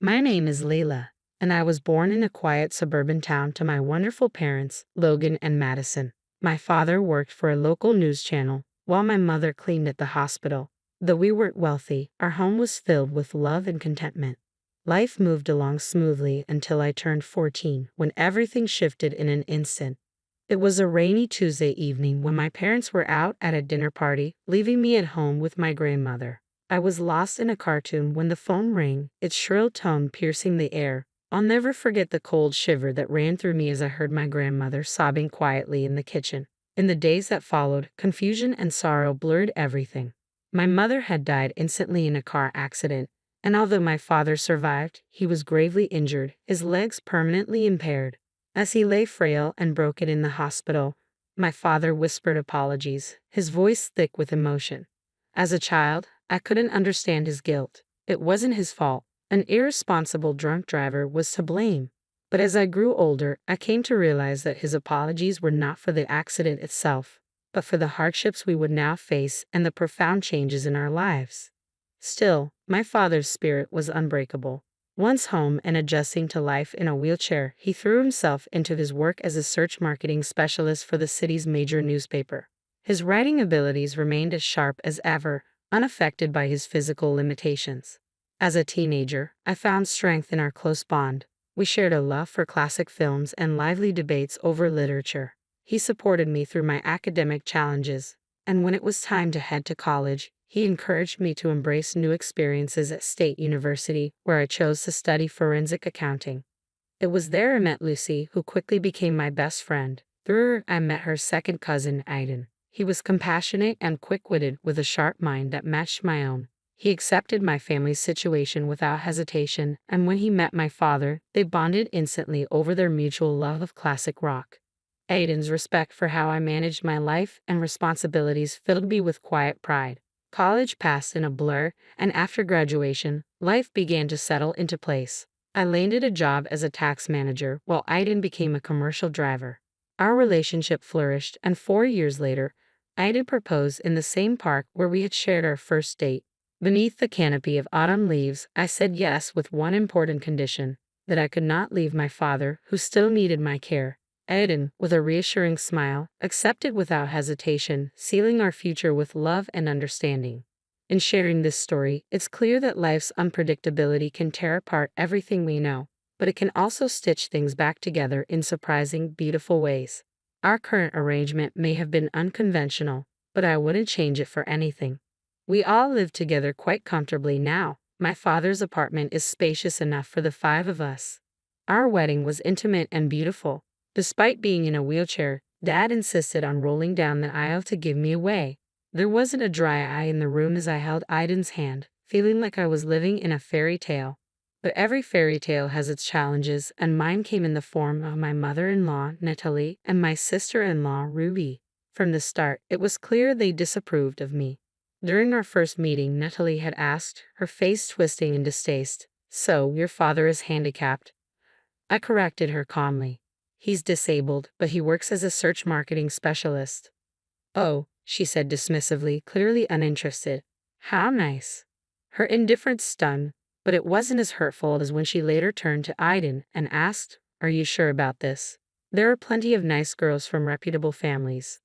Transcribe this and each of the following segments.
My name is Leila, and I was born in a quiet suburban town to my wonderful parents, Logan and Madison. My father worked for a local news channel, while my mother cleaned at the hospital. Though we weren't wealthy, our home was filled with love and contentment. Life moved along smoothly until I turned 14, when everything shifted in an instant. It was a rainy Tuesday evening when my parents were out at a dinner party, leaving me at home with my grandmother. I was lost in a cartoon when the phone rang, its shrill tone piercing the air. I'll never forget the cold shiver that ran through me as I heard my grandmother sobbing quietly in the kitchen. In the days that followed, confusion and sorrow blurred everything. My mother had died instantly in a car accident, and although my father survived, he was gravely injured, his legs permanently impaired. As he lay frail and broken in the hospital, my father whispered apologies, his voice thick with emotion. As a child, I couldn't understand his guilt. It wasn't his fault. An irresponsible drunk driver was to blame. But as I grew older, I came to realize that his apologies were not for the accident itself, but for the hardships we would now face and the profound changes in our lives. Still, my father's spirit was unbreakable. Once home and adjusting to life in a wheelchair, he threw himself into his work as a search marketing specialist for the city's major newspaper. His writing abilities remained as sharp as ever, unaffected by his physical limitations. As a teenager, I found strength in our close bond. We shared a love for classic films and lively debates over literature. He supported me through my academic challenges, and when it was time to head to college, he encouraged me to embrace new experiences at State University, where I chose to study forensic accounting. It was there I met Lucy, who quickly became my best friend. Through her, I met her second cousin, Aiden. He was compassionate and quick-witted with a sharp mind that matched my own. He accepted my family's situation without hesitation, and when he met my father, they bonded instantly over their mutual love of classic rock. Aiden's respect for how I managed my life and responsibilities filled me with quiet pride. College passed in a blur, and after graduation, life began to settle into place. I landed a job as a tax manager while Aiden became a commercial driver. Our relationship flourished, and 4 years later, Aiden proposed in the same park where we had shared our first date. Beneath the canopy of autumn leaves, I said yes with one important condition, that I could not leave my father, who still needed my care. Aiden, with a reassuring smile, accepted without hesitation, sealing our future with love and understanding. In sharing this story, it's clear that life's unpredictability can tear apart everything we know, but it can also stitch things back together in surprising, beautiful ways. Our current arrangement may have been unconventional, but I wouldn't change it for anything. We all live together quite comfortably now. My father's apartment is spacious enough for the 5 of us. Our wedding was intimate and beautiful. Despite being in a wheelchair, Dad insisted on rolling down the aisle to give me away. There wasn't a dry eye in the room as I held Aiden's hand, feeling like I was living in a fairy tale. But every fairy tale has its challenges, and mine came in the form of my mother-in-law, Natalie, and my sister-in-law, Ruby. From the start, it was clear they disapproved of me. During our first meeting, Natalie had asked, her face twisting in distaste, "So, your father is handicapped?" I corrected her calmly. "He's disabled, but he works as a search marketing specialist." "Oh," she said dismissively, clearly uninterested. "How nice." Her indifference stunned, but it wasn't as hurtful as when she later turned to Aiden and asked, "Are you sure about this? There are plenty of nice girls from reputable families."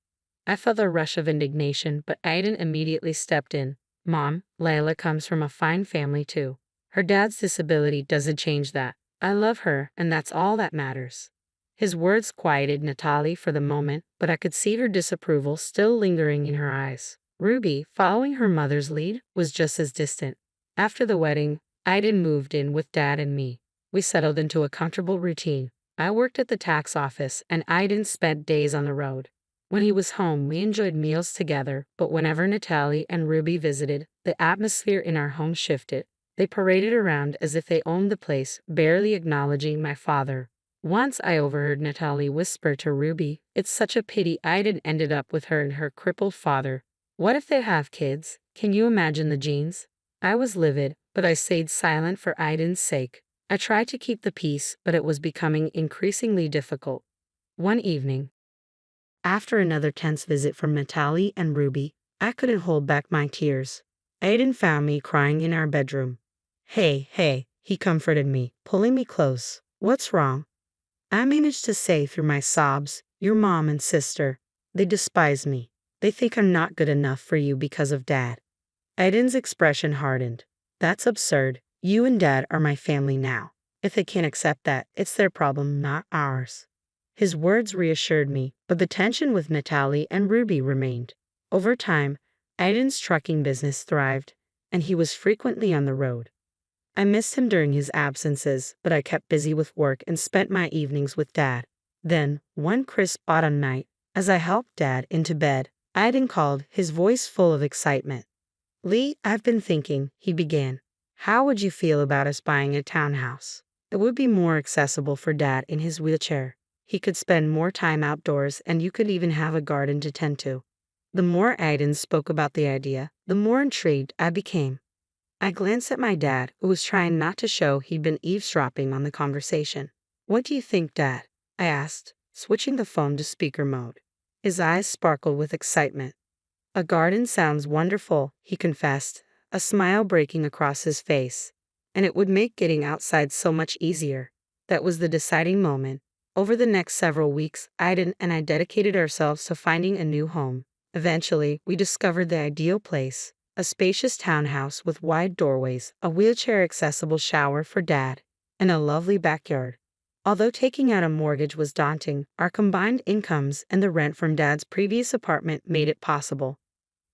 I felt a rush of indignation, but Aiden immediately stepped in. "Mom, Layla comes from a fine family too. Her dad's disability doesn't change that. I love her, and that's all that matters." His words quieted Natalie for the moment, but I could see her disapproval still lingering in her eyes. Ruby, following her mother's lead, was just as distant. After the wedding, Aiden moved in with Dad and me. We settled into a comfortable routine. I worked at the tax office, and Aiden spent days on the road. When he was home, we enjoyed meals together, but whenever Natalie and Ruby visited, the atmosphere in our home shifted. They paraded around as if they owned the place, barely acknowledging my father. Once I overheard Natalie whisper to Ruby, "It's such a pity Aiden ended up with her and her crippled father. What if they have kids? Can you imagine the genes?" I was livid, but I stayed silent for Aiden's sake. I tried to keep the peace, but it was becoming increasingly difficult. One evening, after another tense visit from Natalie and Ruby, I couldn't hold back my tears. Aiden found me crying in our bedroom. Hey, He comforted me, pulling me close. What's wrong? I managed to say through my sobs, your mom and sister. They despise me. They think I'm not good enough for you because of Dad. Aiden's expression hardened. That's absurd. You and Dad are my family now. If they can't accept that, it's their problem, not ours. His words reassured me, but the tension with Natalie and Ruby remained. Over time, Aiden's trucking business thrived, and he was frequently on the road. I missed him during his absences, but I kept busy with work and spent my evenings with Dad. Then, one crisp autumn night, as I helped Dad into bed, Aiden called, his voice full of excitement. Lee, I've been thinking, he began. How would you feel about us buying a townhouse? It would be more accessible for Dad in his wheelchair. He could spend more time outdoors and you could even have a garden to tend to. The more Aiden spoke about the idea, the more intrigued I became. I glanced at my dad, who was trying not to show he'd been eavesdropping on the conversation. What do you think, Dad? I asked, switching the phone to speaker mode. His eyes sparkled with excitement. A garden sounds wonderful, he confessed, a smile breaking across his face. And it would make getting outside so much easier. That was the deciding moment. Over the next several weeks, Aiden and I dedicated ourselves to finding a new home. Eventually, we discovered the ideal place. A spacious townhouse with wide doorways, a wheelchair-accessible shower for Dad, and a lovely backyard. Although taking out a mortgage was daunting, our combined incomes and the rent from Dad's previous apartment made it possible.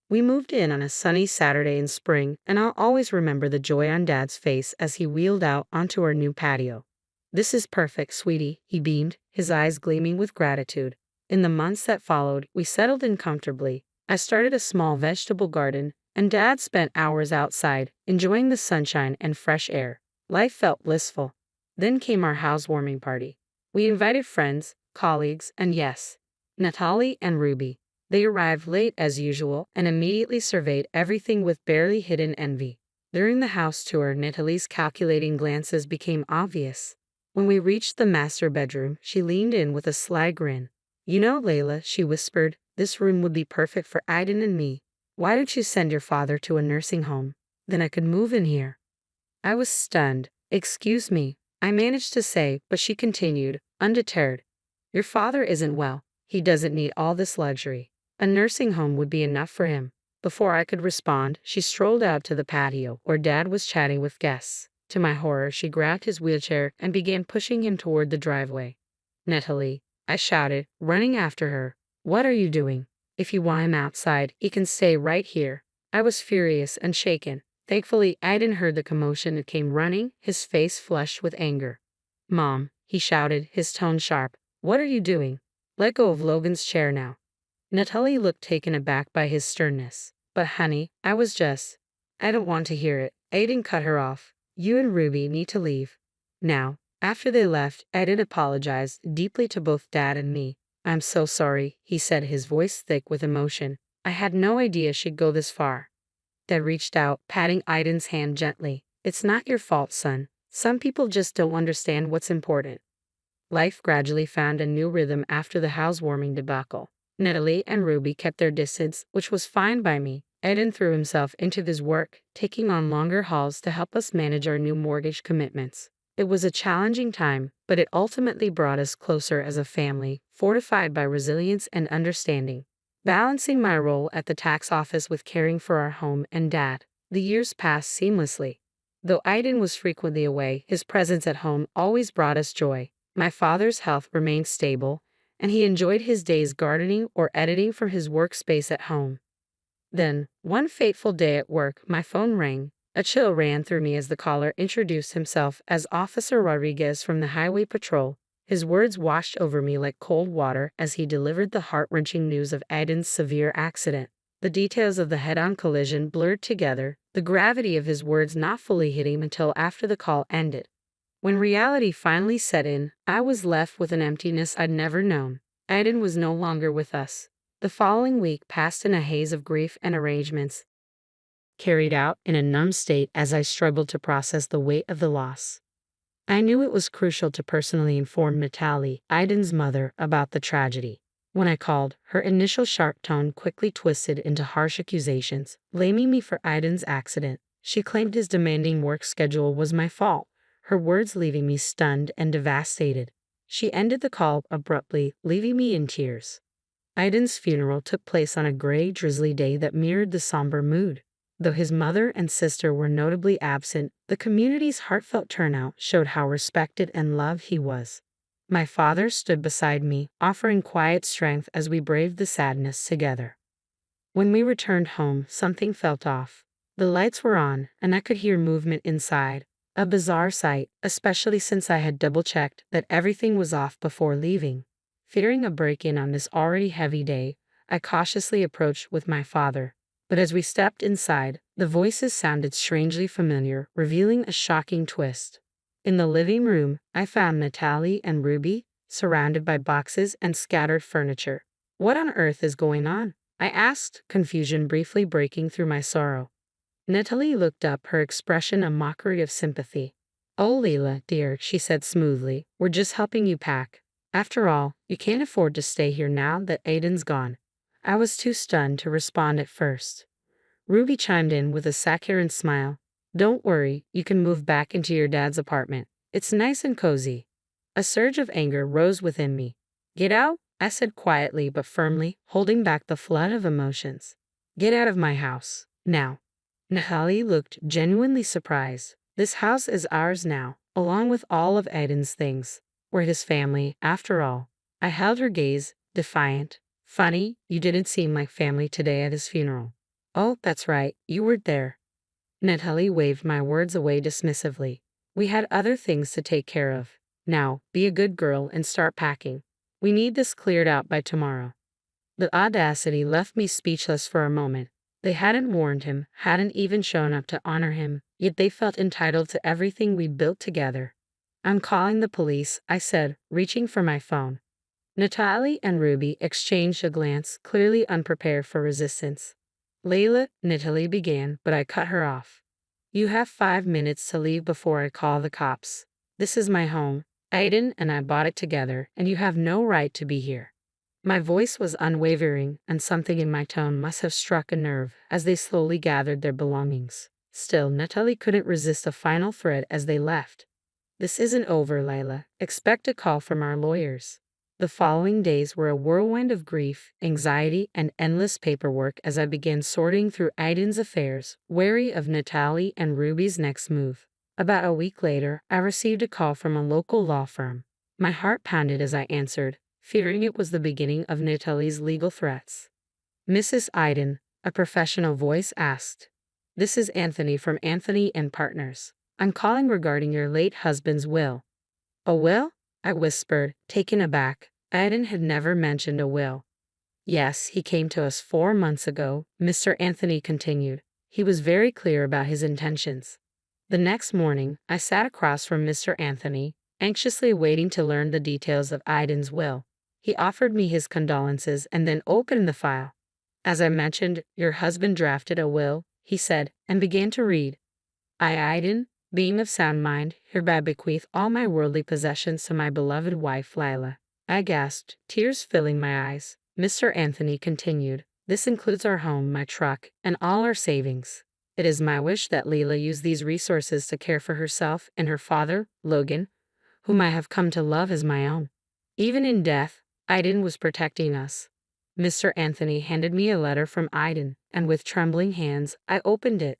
We moved in on a sunny Saturday in spring, and I'll always remember the joy on Dad's face as he wheeled out onto our new patio. This is perfect, sweetie, he beamed, his eyes gleaming with gratitude. In the months that followed, we settled in comfortably. I started a small vegetable garden, and Dad spent hours outside, enjoying the sunshine and fresh air. Life felt blissful. Then came our housewarming party. We invited friends, colleagues, and yes, Natalie and Ruby. They arrived late as usual and immediately surveyed everything with barely hidden envy. During the house tour, Natalie's calculating glances became obvious. When we reached the master bedroom, she leaned in with a sly grin. You know, Layla, she whispered, this room would be perfect for Aiden and me. Why don't you send your father to a nursing home? Then I could move in here. I was stunned. Excuse me, I managed to say, but she continued, undeterred. Your father isn't well. He doesn't need all this luxury. A nursing home would be enough for him. Before I could respond, she strolled out to the patio, where Dad was chatting with guests. To my horror, she grabbed his wheelchair and began pushing him toward the driveway. Natalie, I shouted, running after her. What are you doing? If you want him outside, he can stay right here. I was furious and shaken. Thankfully, Aiden heard the commotion and came running, his face flushed with anger. Mom, he shouted, his tone sharp. What are you doing? Let go of Logan's chair now. Natalie looked taken aback by his sternness. But honey, I don't want to hear it. Aiden cut her off. You and Ruby need to leave. Now, after they left, Aiden apologized deeply to both Dad and me. I'm so sorry, he said, his voice thick with emotion. I had no idea she'd go this far. Dad reached out, patting Aiden's hand gently. It's not your fault, son. Some people just don't understand what's important. Life gradually found a new rhythm after the housewarming debacle. Natalie and Ruby kept their distance, which was fine by me. Aiden threw himself into his work, taking on longer hauls to help us manage our new mortgage commitments. It was a challenging time, but it ultimately brought us closer as a family, fortified by resilience and understanding. Balancing my role at the tax office with caring for our home and Dad, the years passed seamlessly. Though Aiden was frequently away, his presence at home always brought us joy. My father's health remained stable, and he enjoyed his days gardening or editing from his workspace at home. Then, one fateful day at work, my phone rang. A chill ran through me as the caller introduced himself as Officer Rodriguez from the Highway Patrol. His words washed over me like cold water as he delivered the heart-wrenching news of Aiden's severe accident. The details of the head-on collision blurred together, the gravity of his words not fully hitting until after the call ended. When reality finally set in, I was left with an emptiness I'd never known. Aiden was no longer with us. The following week passed in a haze of grief and arrangements, carried out in a numb state as I struggled to process the weight of the loss. I knew it was crucial to personally inform Natalie, Aiden's mother, about the tragedy. When I called, her initial sharp tone quickly twisted into harsh accusations, blaming me for Aiden's accident. She claimed his demanding work schedule was my fault, her words leaving me stunned and devastated. She ended the call abruptly, leaving me in tears. Aiden's funeral took place on a gray, drizzly day that mirrored the somber mood. Though his mother and sister were notably absent, the community's heartfelt turnout showed how respected and loved he was. My father stood beside me, offering quiet strength as we braved the sadness together. When we returned home, something felt off. The lights were on, and I could hear movement inside. A bizarre sight, especially since I had double-checked that everything was off before leaving. Fearing a break-in on this already heavy day, I cautiously approached with my father. But as we stepped inside, the voices sounded strangely familiar, revealing a shocking twist. In the living room, I found Natalie and Ruby, surrounded by boxes and scattered furniture. "What on earth is going on?" I asked, confusion briefly breaking through my sorrow. Natalie looked up, her expression a mockery of sympathy. "Oh, Leila, dear," she said smoothly, "we're just helping you pack. After all, you can't afford to stay here now that Aiden's gone." I was too stunned to respond at first. Ruby chimed in with a saccharine smile. "Don't worry, you can move back into your dad's apartment. It's nice and cozy." A surge of anger rose within me. "Get out," I said quietly but firmly, holding back the flood of emotions. "Get out of my house, now." Natalie looked genuinely surprised. "This house is ours now, along with all of Aiden's things. We're his family, after all." I held her gaze, defiant. "Funny, you didn't seem like family today at his funeral." "Oh, that's right, you weren't there." Natalie waved my words away dismissively. "We had other things to take care of. Now, be a good girl and start packing. We need this cleared out by tomorrow." The audacity left me speechless for a moment. They hadn't warned him, hadn't even shown up to honor him, yet they felt entitled to everything we'd built together. "I'm calling the police," I said, reaching for my phone. Natalie and Ruby exchanged a glance, clearly unprepared for resistance. "Layla," Natalie began, but I cut her off. "You have 5 minutes to leave before I call the cops. This is my home. Aiden and I bought it together, and you have no right to be here." My voice was unwavering, and something in my tone must have struck a nerve as they slowly gathered their belongings. Still, Natalie couldn't resist a final threat as they left. "This isn't over, Lila. Expect a call from our lawyers." The following days were a whirlwind of grief, anxiety, and endless paperwork as I began sorting through Aiden's affairs, wary of Natalie and Ruby's next move. About a week later, I received a call from a local law firm. My heart pounded as I answered, fearing it was the beginning of Natalie's legal threats. "Mrs. Aiden," a professional voice asked. "This is Anthony from Anthony and Partners. I'm calling regarding your late husband's will." "A will?" I whispered, taken aback. Aiden had never mentioned a will. "Yes, he came to us 4 months ago," Mr. Anthony continued. "He was very clear about his intentions." The next morning, I sat across from Mr. Anthony, anxiously waiting to learn the details of Aiden's will. He offered me his condolences and then opened the file. "As I mentioned, your husband drafted a will," he said, and began to read. "I, Aiden, being of sound mind, hereby bequeath all my worldly possessions to my beloved wife, Lila." I gasped, tears filling my eyes. Mr. Anthony continued, "This includes our home, my truck, and all our savings. It is my wish that Leila use these resources to care for herself and her father, Logan, whom I have come to love as my own. Even in death, Aiden was protecting us." Mr. Anthony handed me a letter from Aiden, and with trembling hands, I opened it.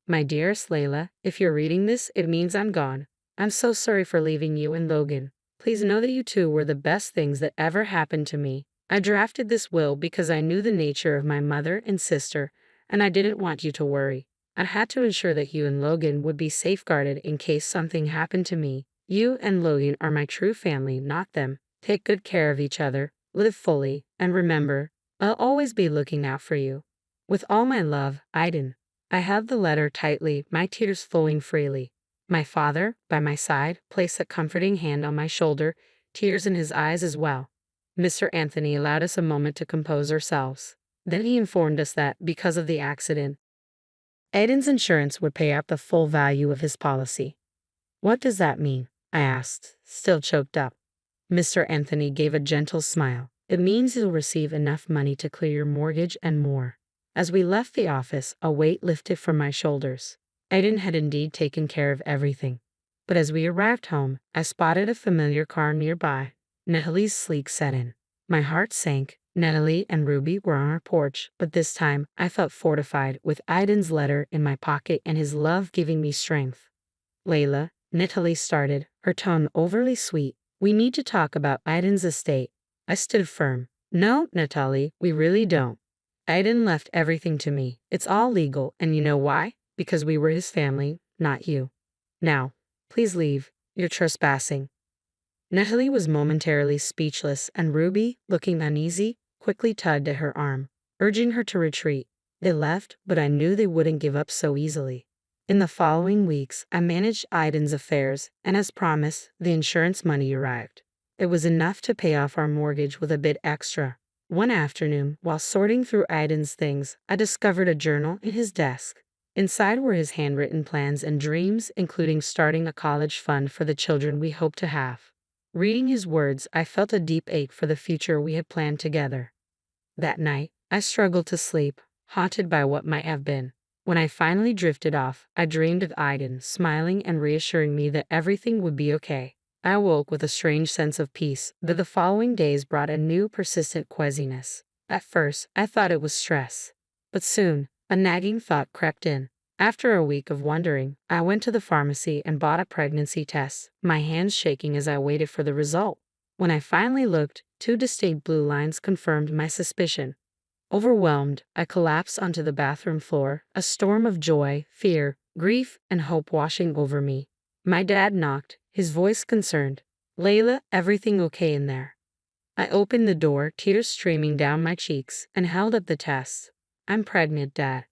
"My dearest Layla, if you're reading this, it means I'm gone. I'm so sorry for leaving you and Logan. Please know that you two were the best things that ever happened to me. I drafted this will because I knew the nature of my mother and sister, and I didn't want you to worry. I had to ensure that you and Logan would be safeguarded in case something happened to me. You and Logan are my true family, not them. Take good care of each other, live fully, and remember, I'll always be looking out for you. With all my love, Aiden." I held the letter tightly, my tears flowing freely. My father, by my side, placed a comforting hand on my shoulder, tears in his eyes as well. Mr. Anthony allowed us a moment to compose ourselves. Then he informed us that, because of the accident, Aiden's insurance would pay out the full value of his policy. "What does that mean?" I asked, still choked up. Mr. Anthony gave a gentle smile. "It means you'll receive enough money to clear your mortgage and more." As we left the office, a weight lifted from my shoulders. Aiden had indeed taken care of everything. But as we arrived home, I spotted a familiar car nearby. Natalie's sleek sedan. My heart sank. Natalie and Ruby were on our porch, but this time I felt fortified with Aiden's letter in my pocket and his love giving me strength. Layla, Natalie started, her tone overly sweet. We need to talk about Aiden's estate. I stood firm. No, Natalie, we really don't. Aiden left everything to me. It's all legal, and you know why? Because we were his family, not you. Now, please leave. You're trespassing. Natalie was momentarily speechless, and Ruby, looking uneasy, quickly tugged at her arm, urging her to retreat. They left, but I knew they wouldn't give up so easily. In the following weeks, I managed Aiden's affairs, and as promised, the insurance money arrived. It was enough to pay off our mortgage with a bit extra. One afternoon, while sorting through Aiden's things, I discovered a journal in his desk. Inside were his handwritten plans and dreams, including starting a college fund for the children we hope to have. Reading his words, I felt a deep ache for the future we had planned together. That night, I struggled to sleep, haunted by what might have been. When I finally drifted off, I dreamed of Aiden, smiling and reassuring me that everything would be okay. I awoke with a strange sense of peace, but the following days brought a new, persistent queasiness. At first, I thought it was stress. But soon, a nagging thought crept in. After a week of wondering, I went to the pharmacy and bought a pregnancy test, my hands shaking as I waited for the result. When I finally looked, 2 distinct blue lines confirmed my suspicion. Overwhelmed, I collapsed onto the bathroom floor, a storm of joy, fear, grief, and hope washing over me. My dad knocked, his voice concerned. Layla, everything okay in there? I opened the door, tears streaming down my cheeks, and held up the test. I'm pregnant, Dad.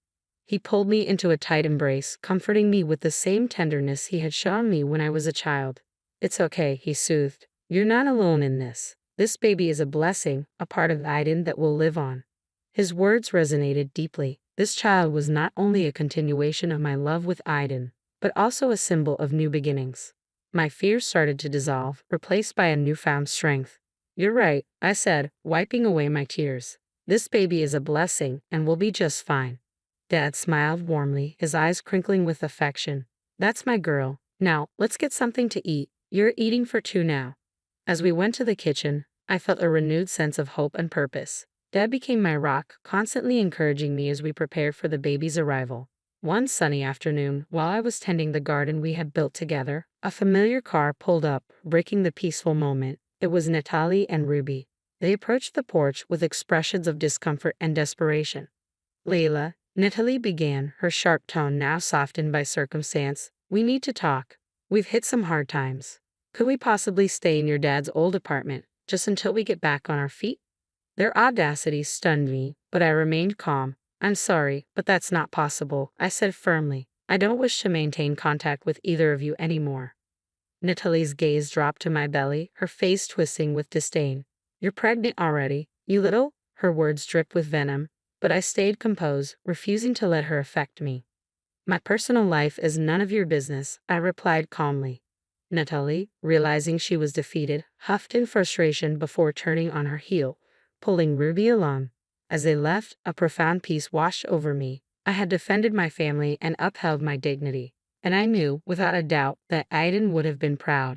He pulled me into a tight embrace, comforting me with the same tenderness he had shown me when I was a child. It's okay, he soothed. You're not alone in this. This baby is a blessing, a part of Aiden that will live on. His words resonated deeply. This child was not only a continuation of my love with Aiden, but also a symbol of new beginnings. My fears started to dissolve, replaced by a newfound strength. You're right, I said, wiping away my tears. This baby is a blessing and will be just fine. Dad smiled warmly, his eyes crinkling with affection. That's my girl. Now, let's get something to eat. You're eating for 2 now. As we went to the kitchen, I felt a renewed sense of hope and purpose. Dad became my rock, constantly encouraging me as we prepared for the baby's arrival. One sunny afternoon, while I was tending the garden we had built together, a familiar car pulled up, breaking the peaceful moment. It was Natalie and Ruby. They approached the porch with expressions of discomfort and desperation. Layla, Natalie began, her sharp tone now softened by circumstance. We need to talk. We've hit some hard times. Could we possibly stay in your dad's old apartment, just until we get back on our feet? Their audacity stunned me, but I remained calm. I'm sorry, but that's not possible, I said firmly. I don't wish to maintain contact with either of you anymore. Natalie's gaze dropped to my belly, her face twisting with disdain. You're pregnant already, you little? Her words dripped with venom, but I stayed composed, refusing to let her affect me. My personal life is none of your business, I replied calmly. Natalie, realizing she was defeated, huffed in frustration before turning on her heel, pulling Ruby along. As they left, a profound peace washed over me. I had defended my family and upheld my dignity, and I knew, without a doubt, that Aiden would have been proud.